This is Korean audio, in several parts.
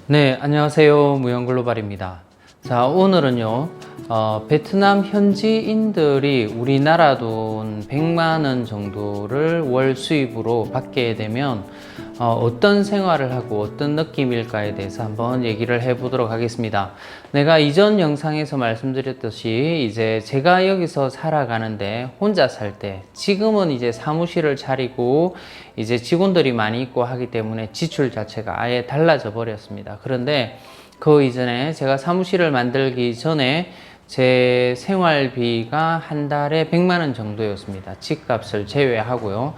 네, 안녕하세요. 무형글로벌입니다. 자, 오늘은요, 베트남 현지인들이 우리나라 돈 100만 원 정도를 월 수입으로 받게 되면 어떤 생활을 하고 어떤 느낌일까에 대해서 한번 얘기를 해보도록 하겠습니다. 내가 이전 영상에서 말씀드렸듯이 이제 제가 여기서 살아가는데 혼자 살 때, 지금은 이제 사무실을 차리고 이제 직원들이 많이 있고 하기 때문에 지출 자체가 아예 달라져 버렸습니다. 그런데 그 이전에 제가 사무실을 만들기 전에 제 생활비가 한 달에 100만 원 정도였습니다. 집값을 제외하고요.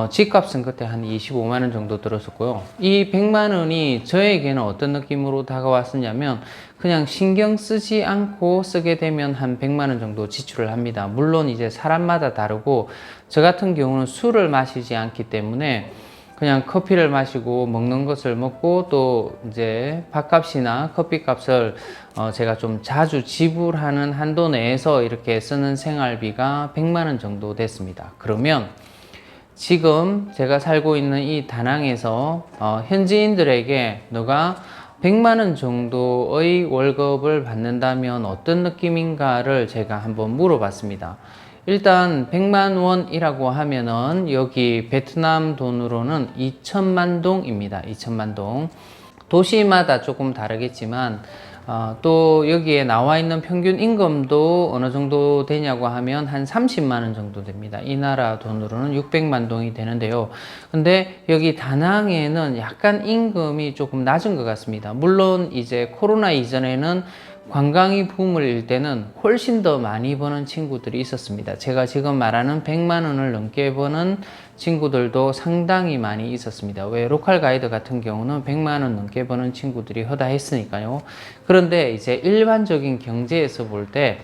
집값은 그때 한 25만 원 정도 들었었고요. 이 100만 원이 저에게는 어떤 느낌으로 다가왔었냐면 그냥 신경 쓰지 않고 쓰게 되면 한 100만 원 정도 지출을 합니다. 물론 이제 사람마다 다르고 저 같은 경우는 술을 마시지 않기 때문에 그냥 커피를 마시고 먹는 것을 먹고 또 이제 밥값이나 커피값을 제가 좀 자주 지불하는 한도 내에서 이렇게 쓰는 생활비가 100만 원 정도 됐습니다. 그러면 지금 제가 살고 있는 이 다낭에서 현지인들에게 너가 100만 원 정도의 월급을 받는다면 어떤 느낌인가를 제가 한번 물어봤습니다. 일단 100만 원이라고 하면은 여기 베트남 돈으로는 2천만 동입니다. 2천만 동. 도시마다 조금 다르겠지만 또 여기에 나와 있는 평균 임금도 어느 정도 되냐고 하면 한 30만 원 정도 됩니다. 이 나라 돈으로는 600만 동이 되는데요. 근데 여기 다낭에는 약간 임금이 조금 낮은 것 같습니다. 물론 이제 코로나 이전에는 관광이 붐을 일 때는 훨씬 더 많이 버는 친구들이 있었습니다. 제가 지금 말하는 100만 원을 넘게 버는 친구들도 상당히 많이 있었습니다. 왜 로컬 가이드 같은 경우는 100만 원 넘게 버는 친구들이 허다했으니까요. 그런데 이제 일반적인 경제에서 볼 때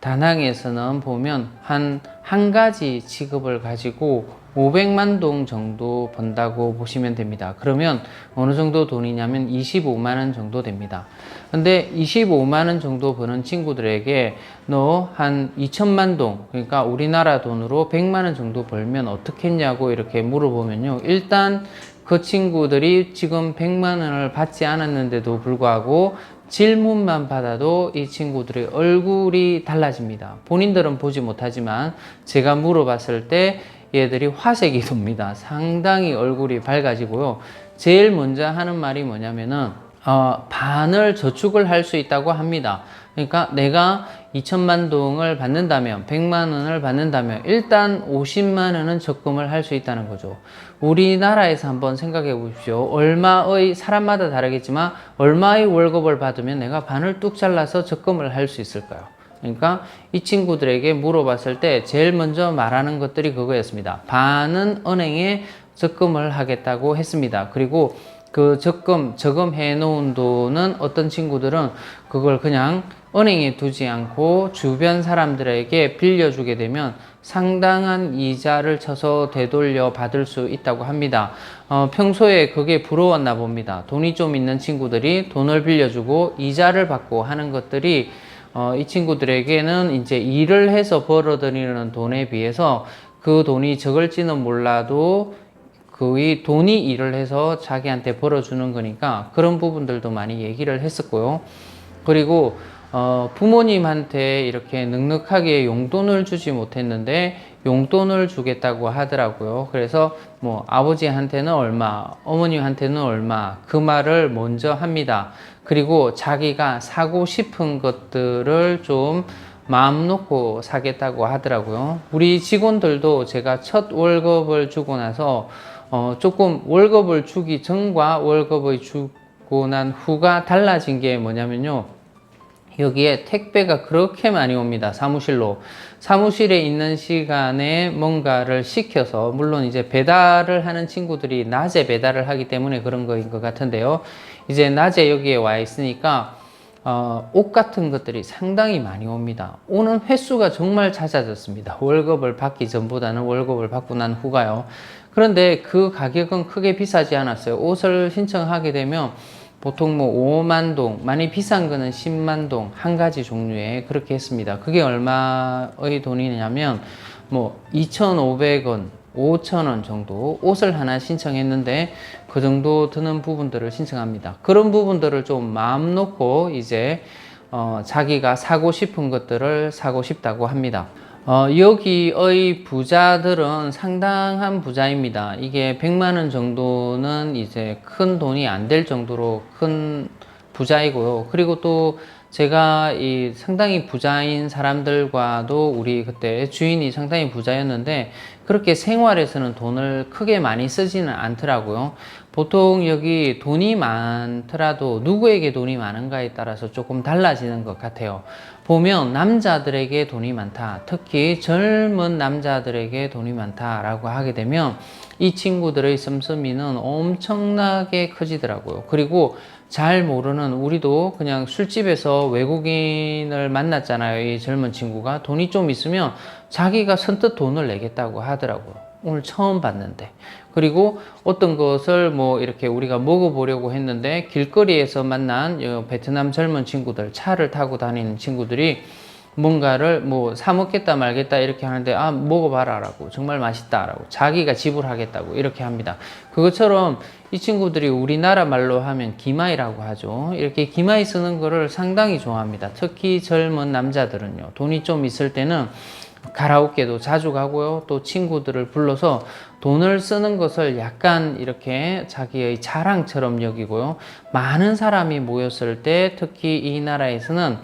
다낭에서는 보면 한 가지 직업을 가지고 500만 동 정도 번다고 보시면 됩니다. 그러면 어느 정도 돈이냐면 25만 원 정도 됩니다. 근데 25만 원 정도 버는 친구들에게 너 한 2천만 동, 그러니까 우리나라 돈으로 100만 원 정도 벌면 어떻게 했냐고 이렇게 물어보면요. 일단 그 친구들이 지금 100만 원을 받지 않았는데도 불구하고 질문만 받아도 이 친구들의 얼굴이 달라집니다. 본인들은 보지 못하지만 제가 물어봤을 때 얘들이 화색이 돕니다. 상당히 얼굴이 밝아지고요. 제일 먼저 하는 말이 뭐냐면은 반을 저축을 할 수 있다고 합니다. 그러니까 내가 2천만 동을 받는다면 100만 원을 받는다면 일단 50만 원은 적금을 할 수 있다는 거죠. 우리나라에서 한번 생각해 보십시오. 얼마의 사람마다 다르겠지만 얼마의 월급을 받으면 내가 반을 뚝 잘라서 적금을 할 수 있을까요? 그러니까 이 친구들에게 물어봤을 때 제일 먼저 말하는 것들이 그거였습니다. 반은 은행에 적금을 하겠다고 했습니다. 그리고 그 저금해 놓은 돈은 어떤 친구들은 그걸 그냥 은행에 두지 않고 주변 사람들에게 빌려주게 되면 상당한 이자를 쳐서 되돌려 받을 수 있다고 합니다. 평소에 그게 부러웠나 봅니다. 돈이 좀 있는 친구들이 돈을 빌려주고 이자를 받고 하는 것들이 이 친구들에게는 이제 일을 해서 벌어들이는 돈에 비해서 그 돈이 적을지는 몰라도 거의 돈이 일을 해서 자기한테 벌어주는 거니까 그런 부분들도 많이 얘기를 했었고요. 그리고 부모님한테 이렇게 넉넉하게 용돈을 주지 못했는데 용돈을 주겠다고 하더라고요. 그래서 뭐 아버지한테는 얼마, 어머님한테는 얼마 그 말을 먼저 합니다. 그리고 자기가 사고 싶은 것들을 좀 마음 놓고 사겠다고 하더라고요. 우리 직원들도 제가 첫 월급을 주고 나서 조금 월급을 주기 전과 월급을 주고 난 후가 달라진 게 뭐냐면요. 여기에 택배가 그렇게 많이 옵니다. 사무실로. 사무실에 있는 시간에 뭔가를 시켜서, 물론 이제 배달을 하는 친구들이 낮에 배달을 하기 때문에 그런 거인 것 같은데요. 이제 낮에 여기에 와 있으니까 옷 같은 것들이 상당히 많이 옵니다. 오는 횟수가 정말 잦아졌습니다. 월급을 받기 전보다는 월급을 받고 난 후가요. 그런데 그 가격은 크게 비싸지 않았어요. 옷을 신청하게 되면 보통 뭐 5만 동, 많이 비싼 거는 10만 동, 한 가지 종류에 그렇게 했습니다. 그게 얼마의 돈이냐면 뭐 2,500원, 5,000원 정도 옷을 하나 신청했는데 그 정도 드는 부분들을 신청합니다. 그런 부분들을 좀 마음 놓고 이제 자기가 사고 싶은 것들을 사고 싶다고 합니다. 여기의 부자들은 상당한 부자입니다. 이게 100만 원 정도는 이제 큰 돈이 안 될 정도로 큰 부자이고요. 그리고 또 제가 이 상당히 부자인 사람들과도 우리 그때 주인이 상당히 부자였는데 그렇게 생활에서는 돈을 크게 많이 쓰지는 않더라고요. 보통 여기 돈이 많더라도 누구에게 돈이 많은가에 따라서 조금 달라지는 것 같아요. 보면 남자들에게 돈이 많다, 특히 젊은 남자들에게 돈이 많다라고 하게 되면 이 친구들의 씀씀이는 엄청나게 커지더라고요. 그리고 잘 모르는 우리도 그냥 술집에서 외국인을 만났잖아요. 이 젊은 친구가 돈이 좀 있으면 자기가 선뜻 돈을 내겠다고 하더라고요. 오늘 처음 봤는데. 그리고 어떤 것을 뭐 이렇게 우리가 먹어보려고 했는데 길거리에서 만난 베트남 젊은 친구들, 차를 타고 다니는 친구들이 뭔가를 뭐 사 먹겠다 말겠다 이렇게 하는데 먹어봐라 라고, 정말 맛있다 라고, 자기가 지불하겠다고 이렇게 합니다. 그것처럼 이 친구들이 우리나라 말로 하면 기마이라고 하죠. 이렇게 기마이 쓰는 거를 상당히 좋아합니다. 특히 젊은 남자들은요, 돈이 좀 있을 때는 가라오케도 자주 가고요, 또 친구들을 불러서 돈을 쓰는 것을 약간 이렇게 자기의 자랑처럼 여기고요, 많은 사람이 모였을 때 특히 이 나라에서는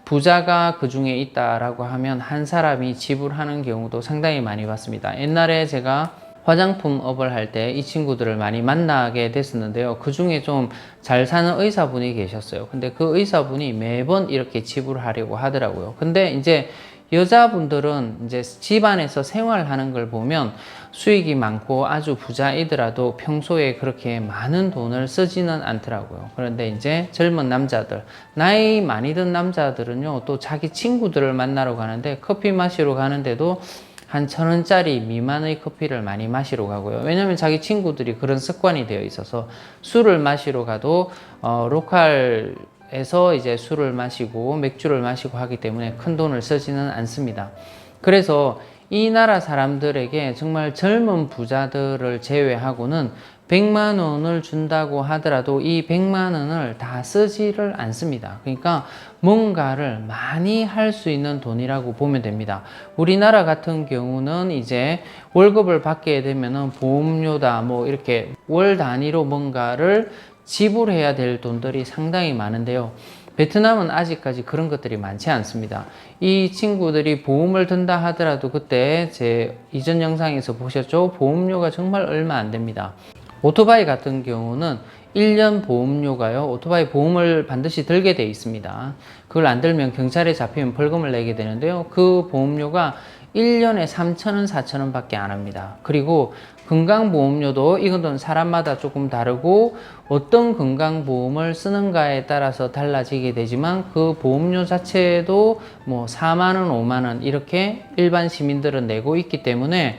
부자가 그 중에 있다라고 하면 한 사람이 지불하는 경우도 상당히 많이 봤습니다. 옛날에 제가 화장품 업을 할 때 이 친구들을 많이 만나게 됐었는데요. 그 중에 좀 잘 사는 의사분이 계셨어요. 근데 그 의사분이 매번 이렇게 지불하려고 하더라고요. 근데 이제 여자분들은 이제 집안에서 생활하는 걸 보면 수익이 많고 아주 부자이더라도 평소에 그렇게 많은 돈을 쓰지는 않더라고요. 그런데 이제 젊은 남자들, 나이 많이 든 남자들은요, 또 자기 친구들을 만나러 가는데 커피 마시러 가는데도 한 1,000원짜리 미만의 커피를 많이 마시러 가고요. 왜냐면 자기 친구들이 그런 습관이 되어 있어서 술을 마시러 가도 로컬에서 이제 술을 마시고 맥주를 마시고 하기 때문에 큰 돈을 쓰지는 않습니다. 그래서 이 나라 사람들에게 정말 젊은 부자들을 제외하고는 100만 원을 준다고 하더라도 이 100만 원을 다 쓰지를 않습니다. 그러니까 뭔가를 많이 할 수 있는 돈이라고 보면 됩니다. 우리나라 같은 경우는 이제 월급을 받게 되면은 보험료다 뭐 이렇게 월 단위로 뭔가를 지불해야 될 돈들이 상당히 많은데요. 베트남은 아직까지 그런 것들이 많지 않습니다. 이 친구들이 보험을 든다 하더라도 그때 제 이전 영상에서 보셨죠? 보험료가 정말 얼마 안 됩니다. 오토바이 같은 경우는 1년 보험료가요, 오토바이 보험을 반드시 들게 돼 있습니다. 그걸 안 들면 경찰에 잡히면 벌금을 내게 되는데요. 그 보험료가 1년에 3,000원, 4,000원 밖에 안 합니다. 그리고 건강보험료도 이건 사람마다 조금 다르고 어떤 건강보험을 쓰는가에 따라서 달라지게 되지만 그 보험료 자체도 뭐 4만원, 5만원 이렇게 일반 시민들은 내고 있기 때문에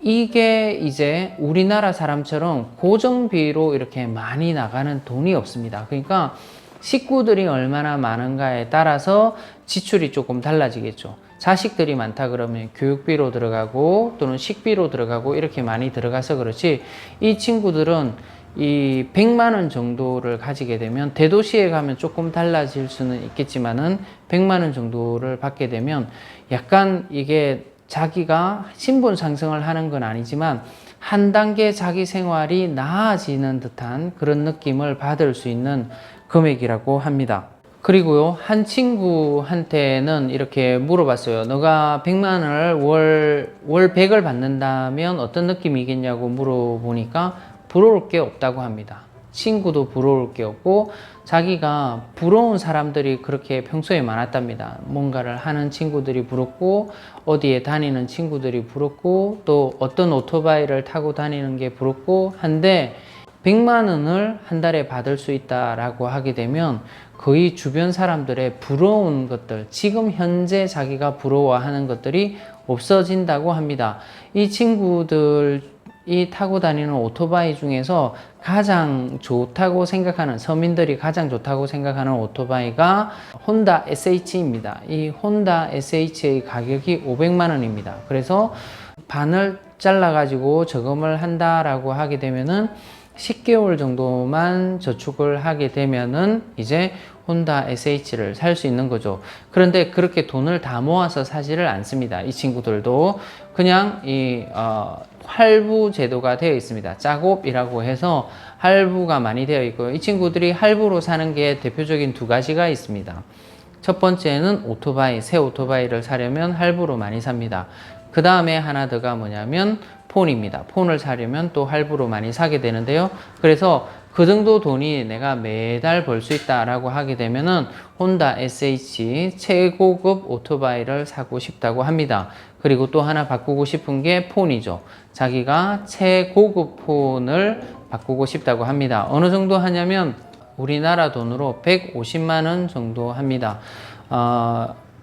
이게 이제 우리나라 사람처럼 고정비로 이렇게 많이 나가는 돈이 없습니다. 그러니까 식구들이 얼마나 많은가에 따라서 지출이 조금 달라지겠죠. 자식들이 많다 그러면 교육비로 들어가고 또는 식비로 들어가고 이렇게 많이 들어가서 그렇지, 이 친구들은 이 100만 원 정도를 가지게 되면 대도시에 가면 조금 달라질 수는 있겠지만은 100만 원 정도를 받게 되면 약간 이게 자기가 신분 상승을 하는 건 아니지만 한 단계 자기 생활이 나아지는 듯한 그런 느낌을 받을 수 있는 금액이라고 합니다. 그리고요, 한 친구한테는 이렇게 물어봤어요. 너가 100만 원을 월 100을 받는다면 어떤 느낌이겠냐고 물어보니까 부러울 게 없다고 합니다. 친구도 부러울 게 없고 자기가 부러운 사람들이 그렇게 평소에 많았답니다. 뭔가를 하는 친구들이 부럽고 어디에 다니는 친구들이 부럽고 또 어떤 오토바이를 타고 다니는 게 부럽고 한데 100만 원을 한 달에 받을 수 있다라고 하게 되면 거의 주변 사람들의 부러운 것들, 지금 현재 자기가 부러워하는 것들이 없어진다고 합니다. 이 친구들이 타고 다니는 오토바이 중에서 가장 좋다고 생각하는, 서민들이 가장 좋다고 생각하는 오토바이가 혼다 SH입니다. 이 혼다 SH의 가격이 500만 원입니다. 그래서 반을 잘라가지고 저금을 한다라고 하게 되면은 10개월 정도만 저축을 하게 되면은 이제 혼다 SH를 살 수 있는 거죠. 그런데 그렇게 돈을 다 모아서 사지를 않습니다. 이 친구들도 그냥 할부 제도가 되어 있습니다. 짝옵이라고 해서 할부가 많이 되어 있고요. 이 친구들이 할부로 사는 게 대표적인 두 가지가 있습니다. 첫 번째는 오토바이, 새 오토바이를 사려면 할부로 많이 삽니다. 그 다음에 하나 더가 뭐냐면 폰입니다. 폰을 사려면 또 할부로 많이 사게 되는데요. 그래서 그 정도 돈이 내가 매달 벌 수 있다라고 하게 되면은 혼다 SH 최고급 오토바이를 사고 싶다고 합니다. 그리고 또 하나 바꾸고 싶은 게 폰이죠. 자기가 최고급 폰을 바꾸고 싶다고 합니다. 어느 정도 하냐면 우리나라 돈으로 150만 원 정도 합니다.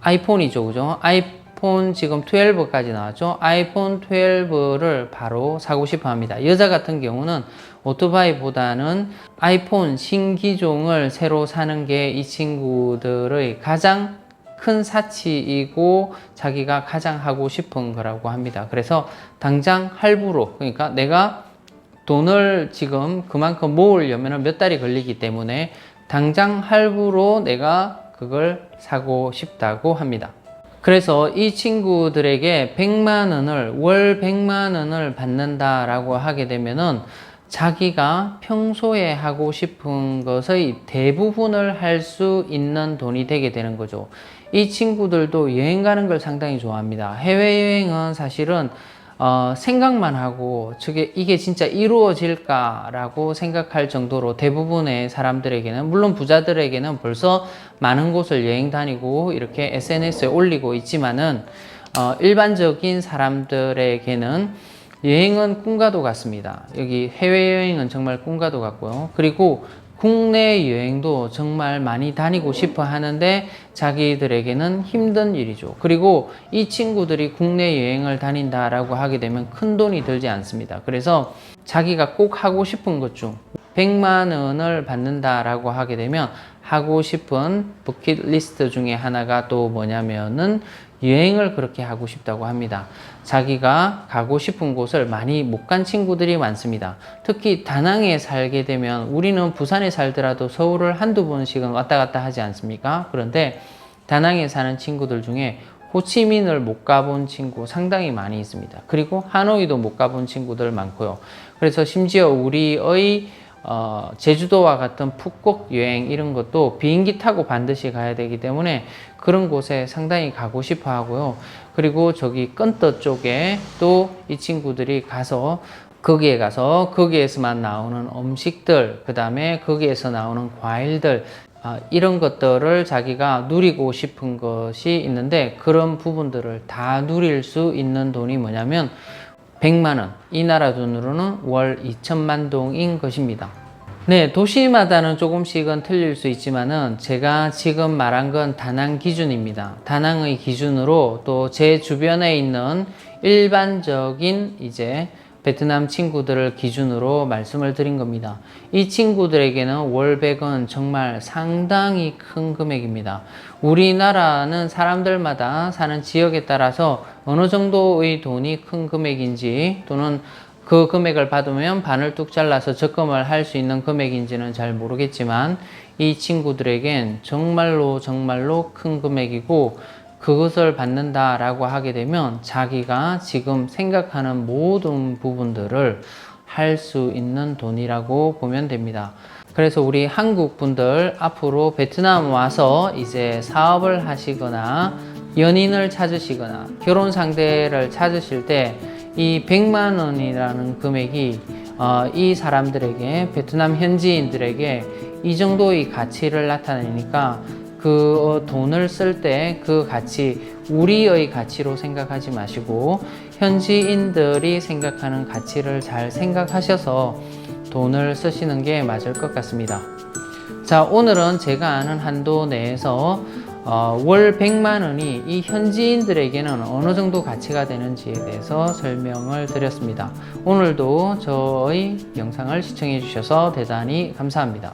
아이폰이죠, 그죠? 아이폰 지금 12까지 나왔죠? 아이폰 12를 바로 사고 싶어 합니다. 여자 같은 경우는 오토바이보다는 아이폰 신기종을 새로 사는 게 이 친구들의 가장 큰 사치이고 자기가 가장 하고 싶은 거라고 합니다. 그래서 당장 할부로, 그러니까 내가 돈을 지금 그만큼 모으려면 몇 달이 걸리기 때문에 당장 할부로 내가 그걸 사고 싶다고 합니다. 그래서 이 친구들에게 100만 원을, 월 100만 원을 받는다라고 하게 되면은 자기가 평소에 하고 싶은 것의 대부분을 할 수 있는 돈이 되게 되는 거죠. 이 친구들도 여행 가는 걸 상당히 좋아합니다. 해외여행은 사실은 생각만 하고 이게 진짜 이루어질까라고 생각할 정도로 대부분의 사람들에게는, 물론 부자들에게는 벌써 많은 곳을 여행 다니고 이렇게 SNS에 올리고 있지만은 일반적인 사람들에게는 여행은 꿈과도 같습니다. 여기 해외여행은 정말 꿈과도 같고요. 그리고 국내 여행도 정말 많이 다니고 싶어 하는데 자기들에게는 힘든 일이죠. 그리고 이 친구들이 국내 여행을 다닌다라고 하게 되면 큰 돈이 들지 않습니다. 그래서 자기가 꼭 하고 싶은 것 중 100만 원을 받는다라고 하게 되면 하고 싶은 버킷리스트 중에 하나가 또 뭐냐면은 여행을 그렇게 하고 싶다고 합니다. 자기가 가고 싶은 곳을 많이 못 간 친구들이 많습니다. 특히 다낭에 살게 되면 우리는 부산에 살더라도 서울을 한두 번씩은 왔다 갔다 하지 않습니까? 그런데 다낭에 사는 친구들 중에 호치민을 못 가본 친구 상당히 많이 있습니다. 그리고 하노이도 못 가본 친구들 많고요. 그래서 심지어 우리의 제주도와 같은 푸꾸옥 여행 이런 것도 비행기 타고 반드시 가야 되기 때문에 그런 곳에 상당히 가고 싶어 하고요. 그리고 저기 끈떠 쪽에 또 이 친구들이 가서 거기에서만 나오는 음식들, 그 다음에 거기에서 나오는 과일들, 이런 것들을 자기가 누리고 싶은 것이 있는데 그런 부분들을 다 누릴 수 있는 돈이 뭐냐면 100만 원, 이 나라 돈으로는 월 2천만 동인 것입니다. 네, 도시마다는 조금씩은 틀릴 수 있지만은 제가 지금 말한 건 다낭 기준입니다. 다낭의 기준으로 또 제 주변에 있는 일반적인 이제 베트남 친구들을 기준으로 말씀을 드린 겁니다. 이 친구들에게는 월 100은 정말 상당히 큰 금액입니다. 우리나라는 사람들마다 사는 지역에 따라서 어느 정도의 돈이 큰 금액인지 또는 그 금액을 받으면 반을 뚝 잘라서 적금을 할 수 있는 금액인지는 잘 모르겠지만 이 친구들에겐 정말로 큰 금액이고 그것을 받는다라고 하게 되면 자기가 지금 생각하는 모든 부분들을 할 수 있는 돈이라고 보면 됩니다. 그래서 우리 한국 분들 앞으로 베트남 와서 이제 사업을 하시거나 연인을 찾으시거나 결혼 상대를 찾으실 때 이 100만 원이라는 금액이 이 사람들에게, 베트남 현지인들에게 이 정도의 가치를 나타내니까 그 돈을 쓸 때 그 가치, 우리의 가치로 생각하지 마시고 현지인들이 생각하는 가치를 잘 생각하셔서 돈을 쓰시는 게 맞을 것 같습니다. 자, 오늘은 제가 아는 한도 내에서 월 100만 원이 이 현지인들에게는 어느 정도 가치가 되는지에 대해서 설명을 드렸습니다. 오늘도 저의 영상을 시청해 주셔서 대단히 감사합니다.